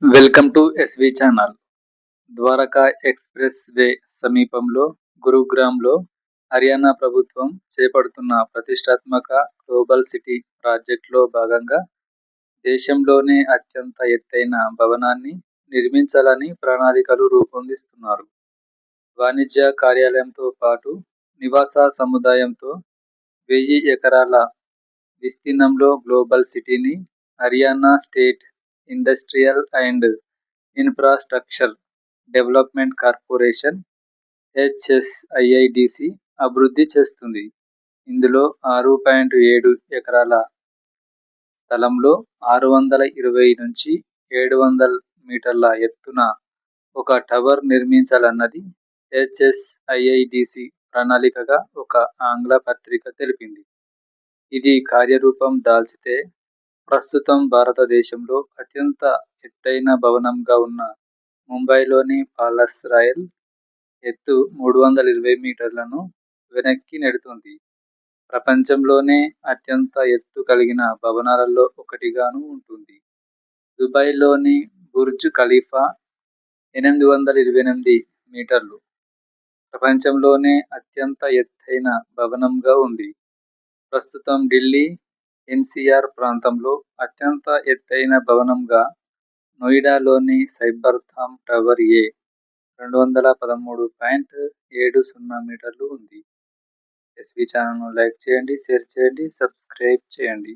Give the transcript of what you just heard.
Welcome to SV channel. Dwarka expressway సమీపంలో గురుగ్రామ్‌లో హర్యానా ప్రభుత్వం చేపడుతున్న ప్రతిష్టాత్మక గ్లోబల్ సిటీ ప్రాజెక్టులో భాగంగా దేశంలోనే అత్యంత ఎత్తైన భవనాన్ని నిర్మించాలని ప్రణాళికలు రూపొందిస్తున్నారు. వాణిజ్య కార్యాలయంతో పాటు నివాస సముదాయంతో 1000 ఎకరాల విస్తీర్ణంలో గ్లోబల్ సిటీని Haryana state industrial and infrastructure development corporation (హెచ్ఎస్ఐఐడిసి) అభివృద్ధి చేస్తుంది. ఇందులో 6.7 ఎకరాల స్థలంలో 620 నుంచి 700 మీటర్ల ఎత్తున ఒక టవర్ నిర్మించాలన్నది హెచ్ఎస్ఐఐడిసి ప్రణాళికగా ఒక ఆంగ్ల పత్రిక తెలిపింది. ఇది కార్యరూపం దాల్చితే ప్రస్తుతం భారతదేశంలో అత్యంత ఎత్తైన భవనంగా ఉన్న ముంబైలోని పాలస్ రాయల్ ఎత్తు 320 మీటర్లను వెనక్కి నెడుతోంది. ప్రపంచంలోనే అత్యంత ఎత్తు కలిగిన భవనాలలో ఒకటిగానూ ఉంటుంది. దుబాయ్‌లోని బుర్జ్ ఖలీఫా 828 మీటర్లు ప్రపంచంలోనే అత్యంత ఎత్తైన భవనంగా ఉంది. ప్రస్తుతం ఢిల్లీ ఎన్‌సీఆర్ ప్రాంతంలో అత్యంత ఎత్తైన భవనంగా నోయిడాలోని సైబర్‌ధామ్ టవర్ ఏ 213.70 మీటర్లు ఉంది. ఎస్వి ఛానల్‌ను లైక్ చేయండి, షేర్ చేయండి, సబ్స్క్రైబ్ చేయండి.